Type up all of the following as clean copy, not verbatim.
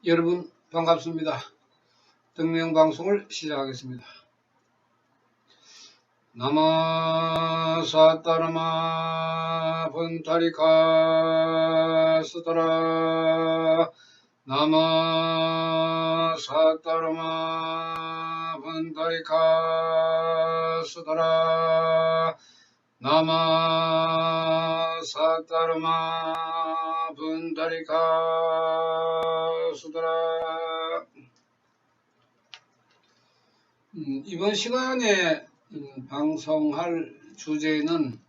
여러분 반갑습니다. 등명방송을 시작하겠습니다. 나마사따르마 분타리카 스타라 나마사따르마 분타리카 스타라 나마사따르마 분타리카 스타라. 이번 시간에 방송할 주제는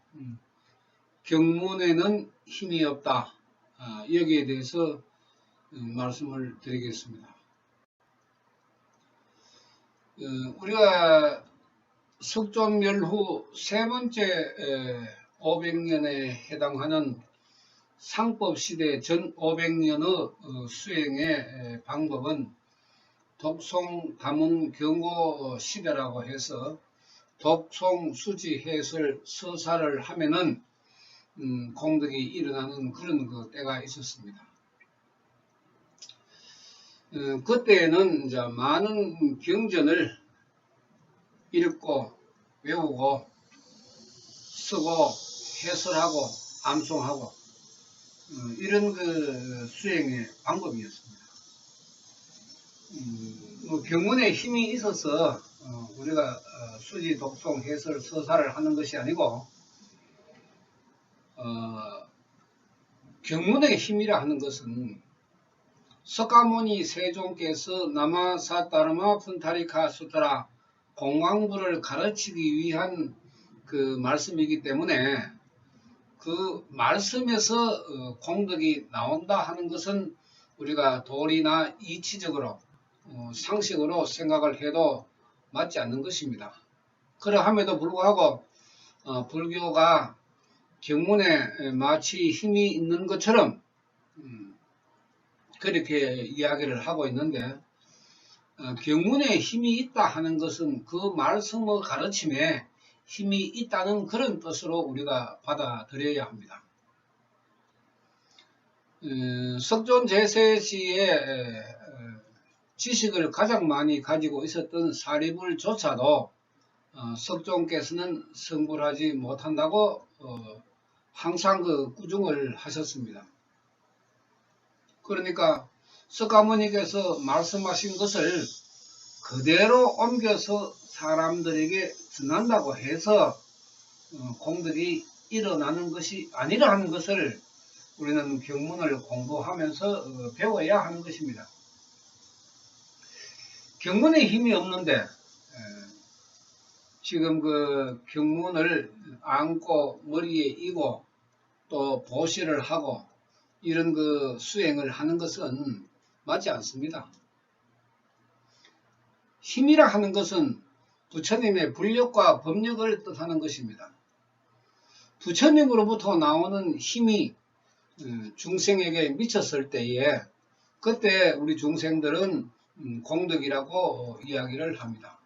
경문에는 힘이 없다. 여기에 대해서 말씀을 드리겠습니다. 우리가 석존멸후 세 번째 500년에 해당하는 상법시대 전 500년의 수행의 방법은 독송, 다문, 경고 시대라고 해서 독송, 수지, 해설, 서사를 하면은 공덕이 일어나는 그런 때가 있었습니다. 그때는 이제 많은 경전을 읽고 외우고 쓰고 해설하고 암송하고 이런 수행의 방법이었습니다. 경문에 힘이 있어서 우리가 수지, 독송, 해설, 서사를 하는 것이 아니고 경문의 힘이라 하는 것은 석가모니 세종께서 나마사따르마 푼타리카 수타라 공황부를 가르치기 위한 그 말씀이기 때문에 그 말씀에서 공덕이 나온다 하는 것은 우리가 도리나 이치적으로 상식으로 생각을 해도 맞지 않는 것입니다. 그러함에도 불구하고 불교가 경문에 마치 힘이 있는 것처럼 그렇게 이야기를 하고 있는데 경문에 힘이 있다 하는 것은 그 말씀의 가르침에 힘이 있다는 그런 뜻으로 우리가 받아들여야 합니다. 석존 제세시에 지식을 가장 많이 가지고 있었던 사리불조차도 석존께서는 성불하지 못한다고 항상 꾸중을 하셨습니다. 그러니까 석가모니께서 말씀하신 것을 그대로 옮겨서 사람들에게 전한다고 해서 공덕이 일어나는 것이 아니라 하는 것을 우리는 경문을 공부하면서 배워야 하는 것입니다. 경문에 힘이 없는데 지금 경문을 안고 머리에 이고 또 보시를 하고 이런 수행을 하는 것은 맞지 않습니다. 힘이라 하는 것은 부처님의 불력과 법력을 뜻하는 것입니다. 부처님으로부터 나오는 힘이 중생에게 미쳤을 때에 그때 우리 중생들은 공덕이라고 이야기를 합니다.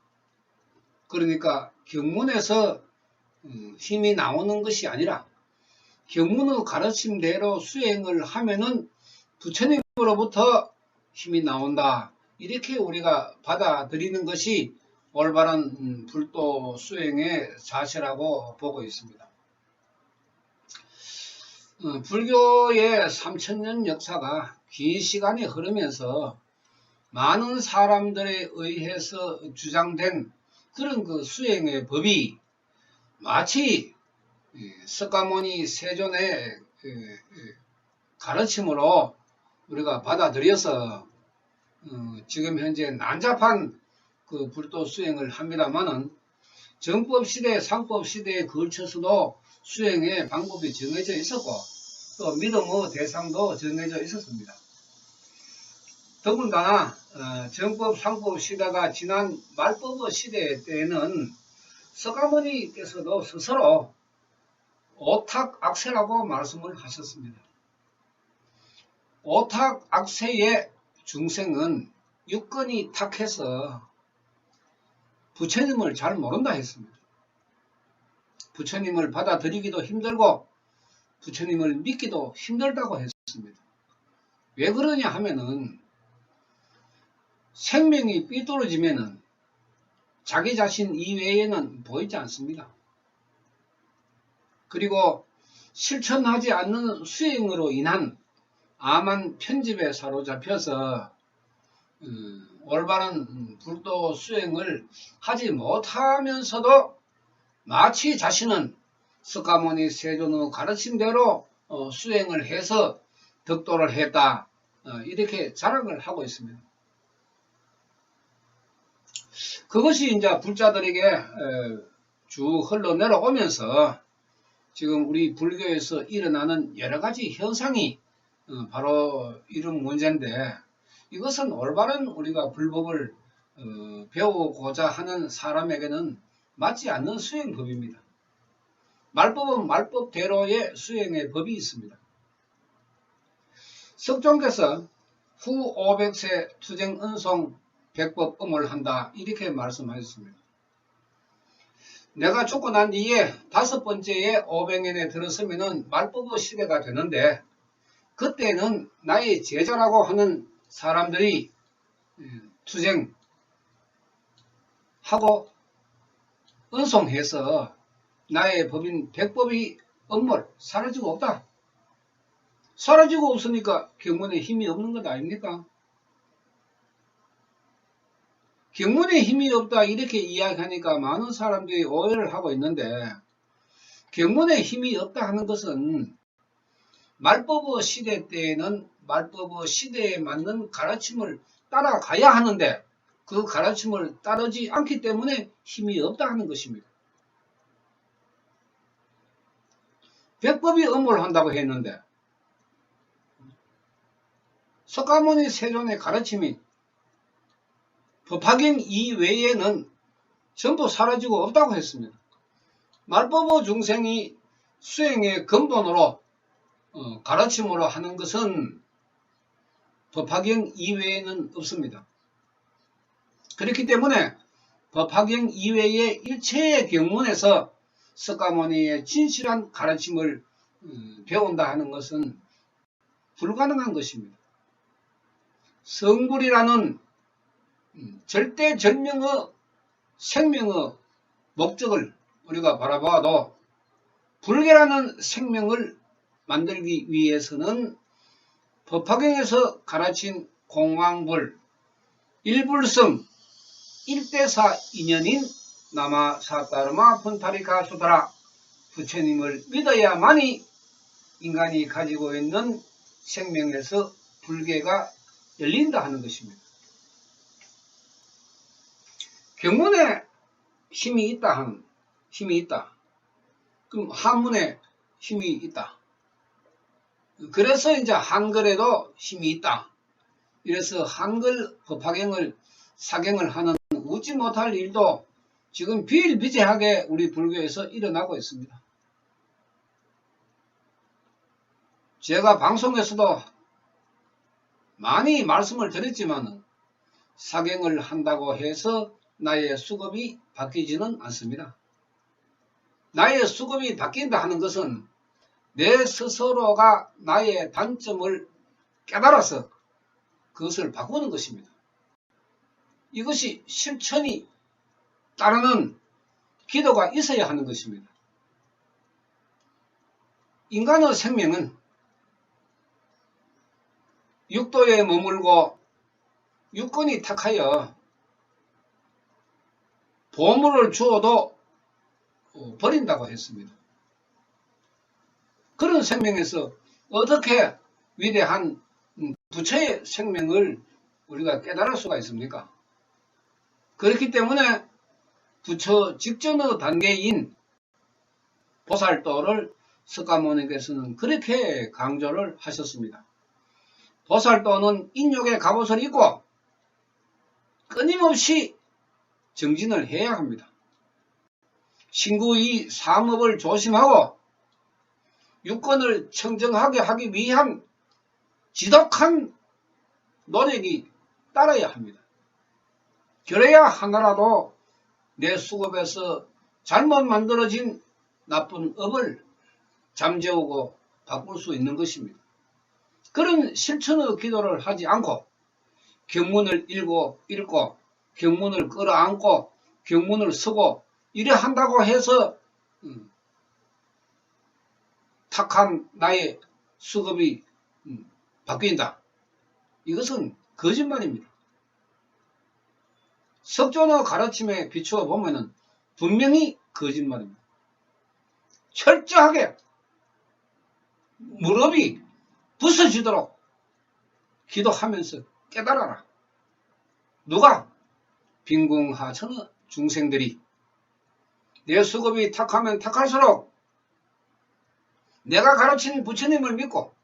그러니까 경문에서 힘이 나오는 것이 아니라 경문의 가르침대로 수행을 하면은 부처님으로부터 힘이 나온다. 이렇게 우리가 받아들이는 것이 올바른 불도 수행의 자세라고 보고 있습니다. 불교의 3000년 역사가 긴 시간이 흐르면서 많은 사람들에 의해서 주장된 그런 수행의 법이 마치 석가모니 세존의 가르침으로 우리가 받아들여서 지금 현재 난잡한 불도 수행을 합니다만은 정법시대, 상법시대에 걸쳐서도 수행의 방법이 정해져 있었고 또 믿음의 대상도 정해져 있었습니다. 더군다나 정법, 상법 시대가 지난 말법의 시대 때에는 석가모니께서도 스스로 오탁악세라고 말씀을 하셨습니다. 오탁악세의 중생은 육건이 탁해서 부처님을 잘 모른다 했습니다. 부처님을 받아들이기도 힘들고 부처님을 믿기도 힘들다고 했습니다. 왜 그러냐 하면은 생명이 삐뚤어지면은 자기 자신 이외에는 보이지 않습니다. 그리고 실천하지 않는 수행으로 인한 암한 편집에 사로잡혀서 올바른 불도 수행을 하지 못하면서도 마치 자신은 석가모니 세존의 가르침대로 수행을 해서 덕도를 했다, 이렇게 자랑을 하고 있습니다. 그것이 이제 불자들에게 쭉 흘러내려오면서 지금 우리 불교에서 일어나는 여러 가지 현상이 바로 이런 문제인데, 이것은 올바른 우리가 불법을 배우고자 하는 사람에게는 맞지 않는 수행법입니다. 말법은 말법대로의 수행의 법이 있습니다. 석종께서 후 500세 투쟁은송 백법음을 한다, 이렇게 말씀하셨습니다. 내가 죽고 난 뒤에 5번째에 500년에 들어서면은 말법의 시대가 되는데, 그때는 나의 제자라고 하는 사람들이 투쟁하고 은송해서 나의 법인 백법이 엄물 사라지고 없다. 사라지고 없으니까 경문에 힘이 없는 것 아닙니까? 경문에 힘이 없다 이렇게 이야기하니까 많은 사람들이 오해를 하고 있는데, 경문에 힘이 없다 하는 것은 말법의 시대 때에는 말법의 시대에 맞는 가르침을 따라가야 하는데 그 가르침을 따르지 않기 때문에 힘이 없다 하는 것입니다. 백법이 엄물한다고 했는데 석가모니 세존의 가르침이 법화경 이외에는 전부 사라지고 없다고 했습니다. 말법의 중생이 수행의 근본으로 가르침으로 하는 것은 법화경 이외에는 없습니다. 그렇기 때문에 법화경 이외의 일체의 경문에서 석가모니의 진실한 가르침을 배운다 하는 것은 불가능한 것입니다. 성불이라는 절대절명의 생명의 목적을 우리가 바라봐도 불계라는 생명을 만들기 위해서는 법화경에서 가르친 공황불, 일불성, 일대사 인연인 나마 사따르마 푼타리카 수다라 부처님을 믿어야만이 인간이 가지고 있는 생명에서 불계가 열린다 하는 것입니다. 경문에 힘이 있다 하는, 힘이 있다. 그럼 한문에 힘이 있다. 그래서 이제 한글에도 힘이 있다. 이래서 한글 법화경을 사경을 하는 웃지 못할 일도 지금 비일비재하게 우리 불교에서 일어나고 있습니다. 제가 방송에서도 많이 말씀을 드렸지만 사경을 한다고 해서 나의 수급이 바뀌지는 않습니다. 나의 수급이 바뀐다 하는 것은 내 스스로가 나의 단점을 깨달아서 그것을 바꾸는 것입니다. 이것이 실천이 따르는 기도가 있어야 하는 것입니다. 인간의 생명은 육도에 머물고 육건이 탁하여 보물을 주어도 버린다고 했습니다. 그런 생명에서 어떻게 위대한 부처의 생명을 우리가 깨달을 수가 있습니까? 그렇기 때문에 부처 직전의 단계인 보살도를 석가모니께서는 그렇게 강조를 하셨습니다. 보살도는 인욕의 갑옷을 입고 끊임없이 정진을 해야 합니다. 신구의 삼업을 조심하고 육건을 청정하게 하기 위한 지독한 노력이 따라야 합니다. 그래야 하나라도 내 수급에서 잘못 만들어진 나쁜 업을 잠재우고 바꿀 수 있는 것입니다. 그런 실천의 기도를 하지 않고 경문을 읽고 경문을 끌어안고 경문을 쓰고 이래 한다고 해서 탁한 나의 수급이 바뀐다. 이것은 거짓말입니다. 석존의 가르침에 비추어 보면은 분명히 거짓말입니다. 철저하게 무릎이 부서지도록 기도하면서 깨달아라. 누가? 빈궁하천의 중생들이. 내 수급이 탁하면 탁할수록 내가 가르친 부처님을 믿고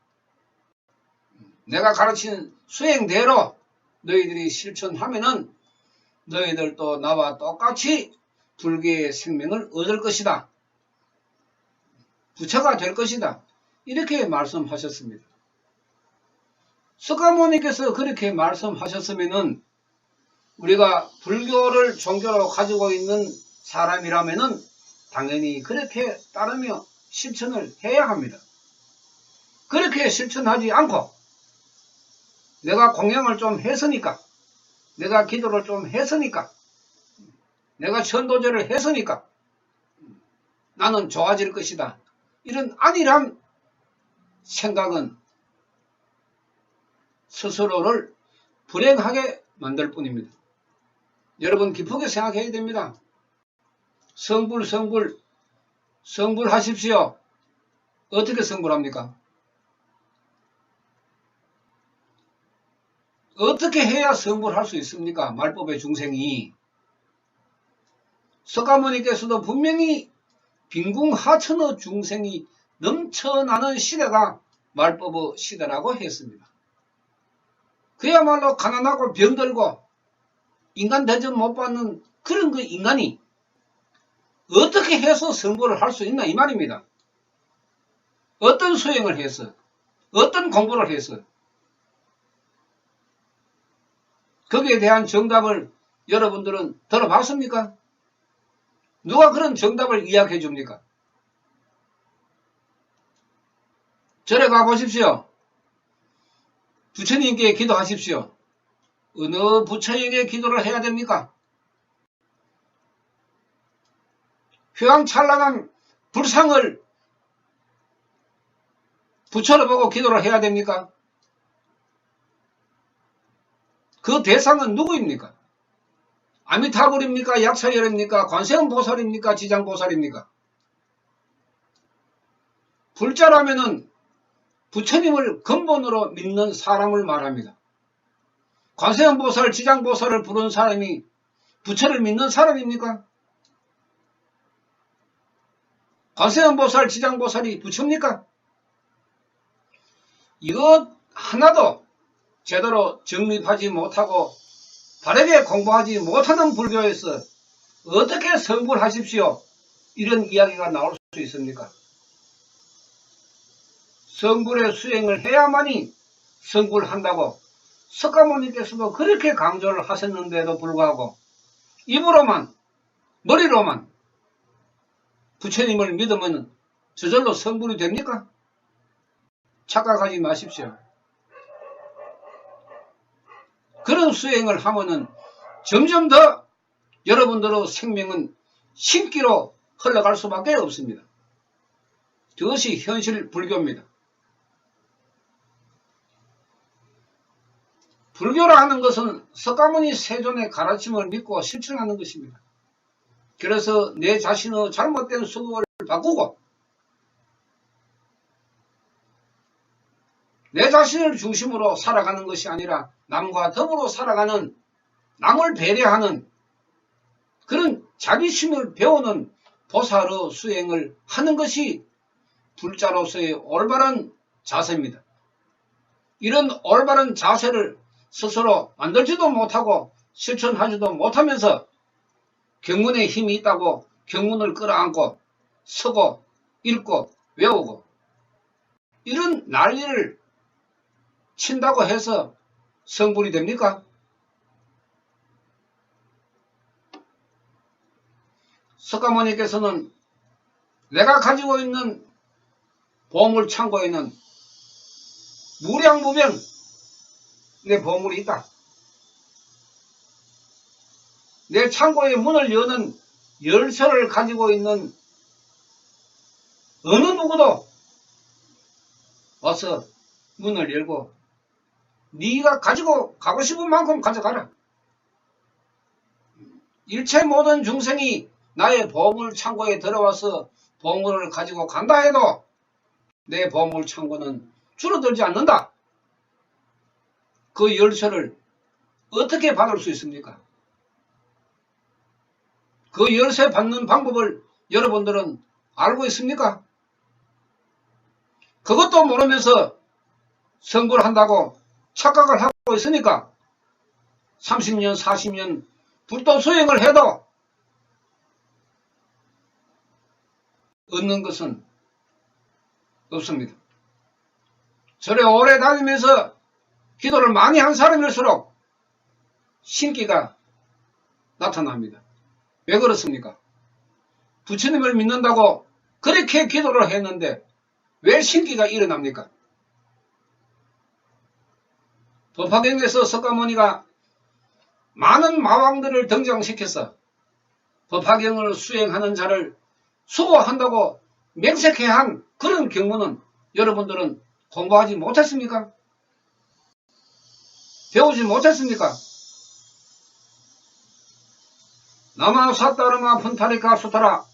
내가 가르친 수행대로 너희들이 실천하면은 너희들도 나와 똑같이 불교의 생명을 얻을 것이다. 부처가 될 것이다. 이렇게 말씀하셨습니다. 석가모니께서 그렇게 말씀하셨으면은 우리가 불교를 종교로 가지고 있는 사람이라면은 당연히 그렇게 따르며 실천을 해야 합니다. 그렇게 실천하지 않고 내가 공양을 좀 했으니까, 내가 기도를 좀 했으니까, 내가 천도제를 했으니까 나는 좋아질 것이다. 이런 안일한 생각은 스스로를 불행하게 만들 뿐입니다. 여러분 깊게 생각해야 됩니다. 성불하십시오. 어떻게 성불합니까? 어떻게 해야 성불할 수 있습니까? 말법의 중생이. 석가모니께서도 분명히 빈궁하천의 중생이 넘쳐나는 시대가 말법의 시대라고 했습니다. 그야말로 가난하고 병들고 인간 대접 못 받는 그런 그 인간이 어떻게 해서 성불을 할 수 있나 이 말입니다. 어떤 수행을 해서, 어떤 공부를 해서 거기에 대한 정답을 여러분들은 들어봤습니까? 누가 그런 정답을 이야기해 줍니까? 절에 가보십시오. 부처님께 기도하십시오. 어느 부처에게 기도를 해야 됩니까? 휘황찬란한 불상을 부처를 보고 기도를 해야 됩니까? 그 대상은 누구입니까? 아미타불입니까? 약사열입니까? 관세음보살입니까? 지장보살입니까? 불자라면은 부처님을 근본으로 믿는 사람을 말합니다. 관세음보살, 지장보살을 부른 사람이 부처를 믿는 사람입니까? 관세음보살, 지장보살이 부처입니까? 이것 하나도 제대로 정립하지 못하고 바르게 공부하지 못하는 불교에서 어떻게 성불하십시오? 이런 이야기가 나올 수 있습니까? 성불의 수행을 해야만이 성불한다고 석가모니께서도 그렇게 강조를 하셨는데도 불구하고 입으로만, 머리로만 부처님을 믿으면 저절로 성불이 됩니까? 착각하지 마십시오. 그런 수행을 하면은 점점 더 여러분들의 생명은 신기로 흘러갈 수밖에 없습니다. 그것이 현실 불교입니다. 불교라 하는 것은 석가모니 세존의 가르침을 믿고 실천하는 것입니다. 그래서 내 자신의 잘못된 수급을 바꾸고 내 자신을 중심으로 살아가는 것이 아니라 남과 더불어 살아가는, 남을 배려하는 그런 자비심을 배우는 보살의 수행을 하는 것이 불자로서의 올바른 자세입니다. 이런 올바른 자세를 스스로 만들지도 못하고 실천하지도 못하면서 경문에 힘이 있다고 경문을 끌어안고 쓰고 읽고 외우고 이런 난리를 친다고 해서 성불이 됩니까? 석가모니께서는 내가 가지고 있는 보물 창고에는 무량무변 내 보물이 있다. 내 창고의 문을 여는 열쇠를 가지고 있는 어느 누구도 와서 문을 열고 네가 가지고 가고 싶은 만큼 가져가라. 일체 모든 중생이 나의 보물 창고에 들어와서 보물을 가지고 간다 해도 내 보물 창고는 줄어들지 않는다. 그 열쇠를 어떻게 받을 수 있습니까? 그 열쇠 받는 방법을 여러분들은 알고 있습니까? 그것도 모르면서 성불 한다고 착각을 하고 있으니까 30년, 40년 불도 수행을 해도 얻는 것은 없습니다. 절에 오래 다니면서 기도를 많이 한 사람일수록 신기가 나타납니다. 왜 그렇습니까? 부처님을 믿는다고 그렇게 기도를 했는데 왜 신기가 일어납니까? 법화경에서 석가모니가 많은 마왕들을 등장시켜서 법화경을 수행하는 자를 수호한다고 맹세케 한 그런 경우는 여러분들은 공부하지 못했습니까? 배우지 못했습니까? 나마 사따르마 푼타리카 수타라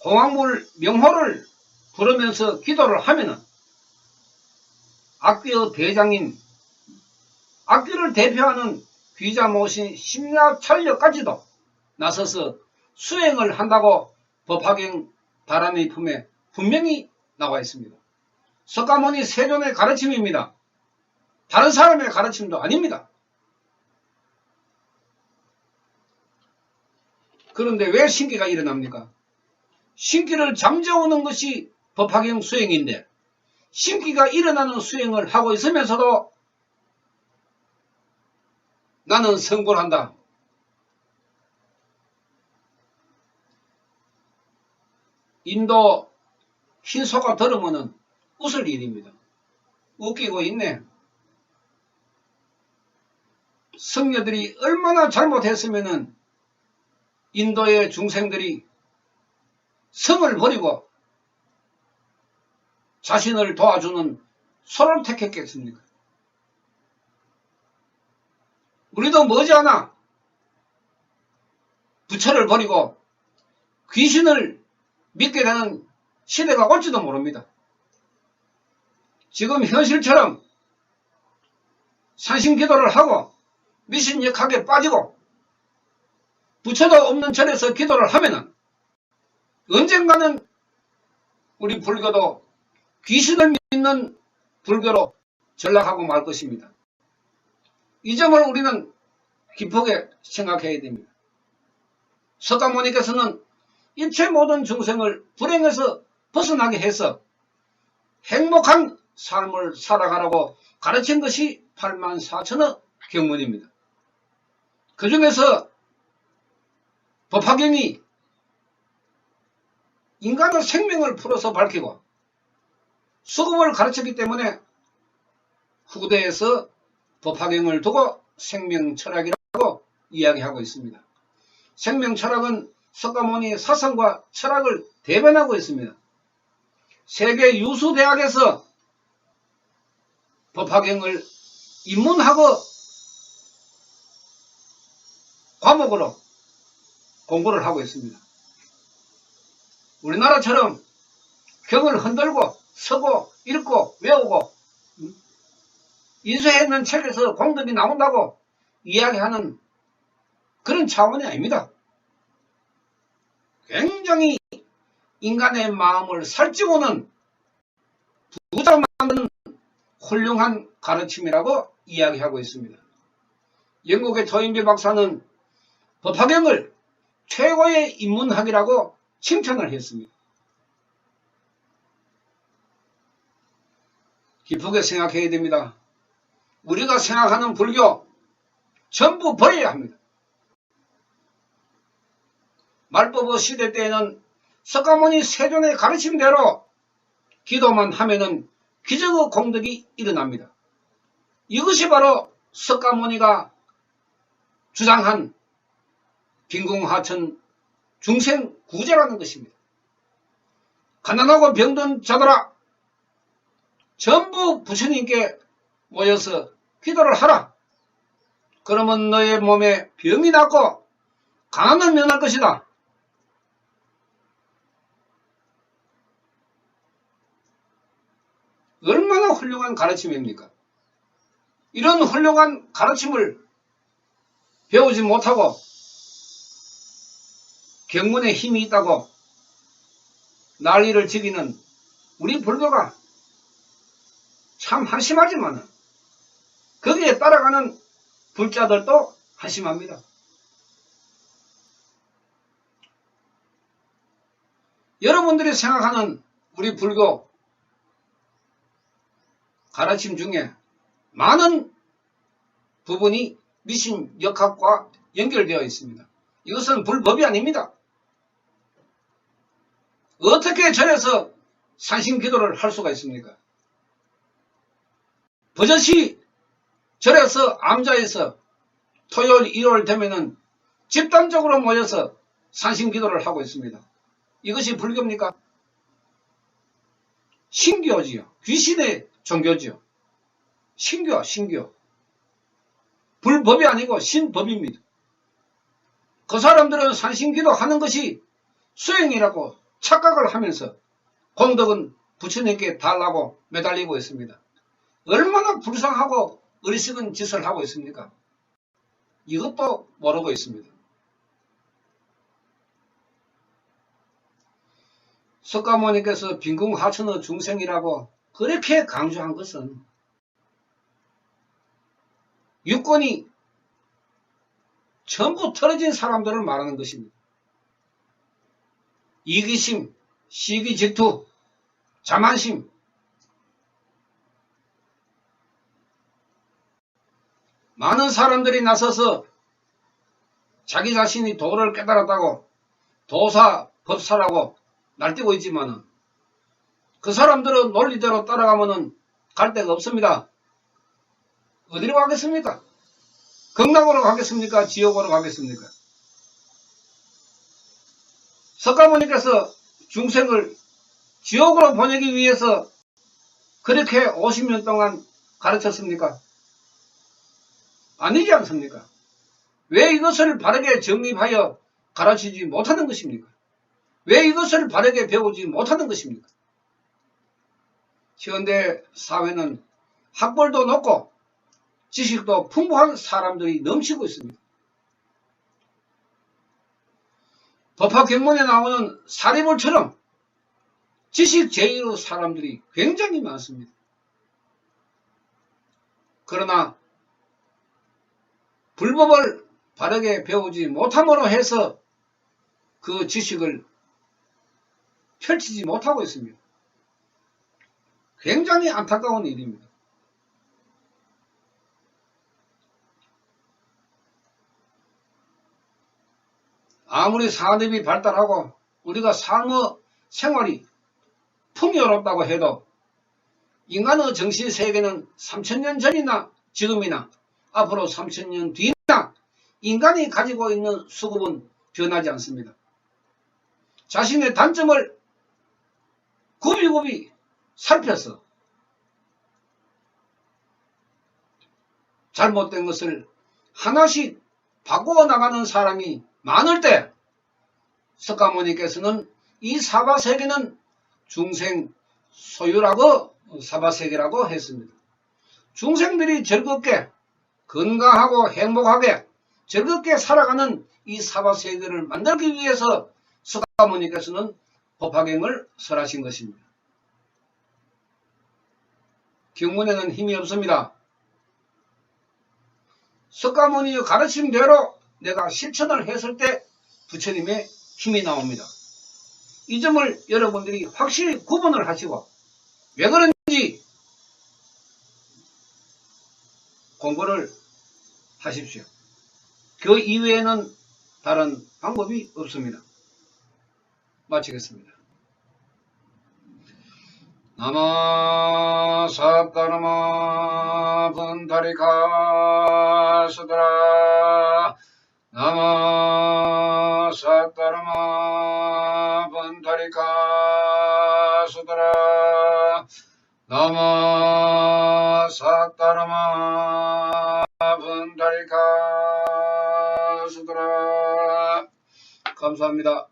공황물 명호를 부르면서 기도를 하면은 악귀의 대장인 악귀를 대표하는 귀자 모신 심야철력까지도 나서서 수행을 한다고 법화경 다람의 품에 분명히 나와 있습니다. 석가모니 세존의 가르침입니다. 다른 사람의 가르침도 아닙니다. 그런데 왜 신기가 일어납니까? 신기를 잠재우는 것이 법화경 수행인데 신기가 일어나는 수행을 하고 있으면서도 나는 성불한다. 인도 흰소가 들으면 웃을 일입니다. 웃기고 있네. 성녀들이 얼마나 잘못했으면 인도의 중생들이 성을 버리고 자신을 도와주는 소를 택했겠습니까? 우리도 머지않아 부처를 버리고 귀신을 믿게 되는 시대가 올지도 모릅니다. 지금 현실처럼 산신기도를 하고 미신역학에 빠지고 부처도 없는 절에서 기도를 하면은 언젠가는 우리 불교도 귀신을 믿는 불교로 전락하고 말 것입니다. 이 점을 우리는 깊게 생각해야 됩니다. 석가모니께서는 일체 모든 중생을 불행에서 벗어나게 해서 행복한 삶을 살아가라고 가르친 것이 84,000의 경문입니다. 그 중에서 법화경이 인간의 생명을 풀어서 밝히고 수급을 가르쳤기 때문에 후대에서 법화경을 두고 생명철학이라고 이야기하고 있습니다. 생명철학은 석가모니 사상과 철학을 대변하고 있습니다. 세계 유수 대학에서 법화경을 입문하고 과목으로 공부를 하고 있습니다. 우리나라처럼 경을 흔들고 서고 읽고 외우고 인쇄했는 책에서 공덕이 나온다고 이야기하는 그런 차원이 아닙니다. 굉장히 인간의 마음을 살찌우는 부자 만드는 훌륭한 가르침이라고 이야기하고 있습니다. 영국의 토인비 박사는 법화경을 최고의 인문학이라고 칭찬을 했습니다. 깊게 생각해야 됩니다. 우리가 생각하는 불교 전부 버려야 합니다. 말법의 시대 때에는 석가모니 세존의 가르침대로 기도만 하면은 기적의 공덕이 일어납니다. 이것이 바로 석가모니가 주장한 빈궁하천 중생 구제라는 것입니다. 가난하고 병든 자들아, 전부 부처님께 모여서 기도를 하라. 그러면 너의 몸에 병이 낫고 가난을 면할 것이다. 얼마나 훌륭한 가르침입니까? 이런 훌륭한 가르침을 배우지 못하고 경문에 힘이 있다고 난리를 지기는 우리 불교가 참 한심하지만 거기에 따라가는 불자들도 한심합니다. 여러분들이 생각하는 우리 불교 가르침 중에 많은 부분이 미신 역학과 연결되어 있습니다. 이것은 불법이 아닙니다. 어떻게 절에서 산신기도를 할 수가 있습니까? 버젓이 절에서 암자에서 토요일 일요일 되면은 집단적으로 모여서 산신기도를 하고 있습니다. 이것이 불교입니까? 신교지요. 귀신의 종교지요. 신교. 불법이 아니고 신법입니다. 그 사람들은 산신기도 하는 것이 수행이라고 착각을 하면서 공덕은 부처님께 달라고 매달리고 있습니다. 얼마나 불쌍하고 어리석은 짓을 하고 있습니까? 이것도 모르고 있습니다. 석가모니께서 빈궁하천의 중생이라고 그렇게 강조한 것은 육권이 전부 틀어진 사람들을 말하는 것입니다. 이기심, 시기질투, 자만심, 많은 사람들이 나서서 자기 자신이 도를 깨달았다고 도사, 법사라고 날뛰고 있지만은 그 사람들은 논리대로 따라가면은 갈 데가 없습니다. 어디로 가겠습니까? 극락으로 가겠습니까? 지옥으로 가겠습니까? 석가모니께서 중생을 지옥으로 보내기 위해서 그렇게 50년 동안 가르쳤습니까? 아니지 않습니까? 왜 이것을 바르게 정립하여 가르치지 못하는 것입니까? 왜 이것을 바르게 배우지 못하는 것입니까? 현대 사회는 학벌도 높고 지식도 풍부한 사람들이 넘치고 있습니다. 법화경문에 나오는 사리불처럼 지식 제일의 사람들이 굉장히 많습니다. 그러나 불법을 바르게 배우지 못함으로 해서 그 지식을 펼치지 못하고 있습니다. 굉장히 안타까운 일입니다. 아무리 산업이 발달하고 우리가 삶의 생활이 풍요롭다고 해도 인간의 정신세계는 3000년 전이나 지금이나 앞으로 3000년 뒤나 인간이 가지고 있는 수급은 변하지 않습니다. 자신의 단점을 굽이굽이 살펴서 잘못된 것을 하나씩 바꾸어 나가는 사람이 많을 때 석가모니께서는 이 사바세계는 중생 소유라고 사바세계라고 했습니다. 중생들이 즐겁게 건강하고 행복하게 즐겁게 살아가는 이 사바세계를 만들기 위해서 석가모니께서는 법화경을 설하신 것입니다. 경문에는 힘이 없습니다. 석가모니의 가르침대로 내가 실천을 했을 때 부처님의 힘이 나옵니다. 이 점을 여러분들이 확실히 구분을 하시고 왜 그런지 공부를 하십시오. 그 이외에는 다른 방법이 없습니다. 마치겠습니다. 나마 사따나마 분타리카 수드라 나마 사따라마 번타리카 수다라 나마 사따라마 번타리카 수다라. 감사합니다.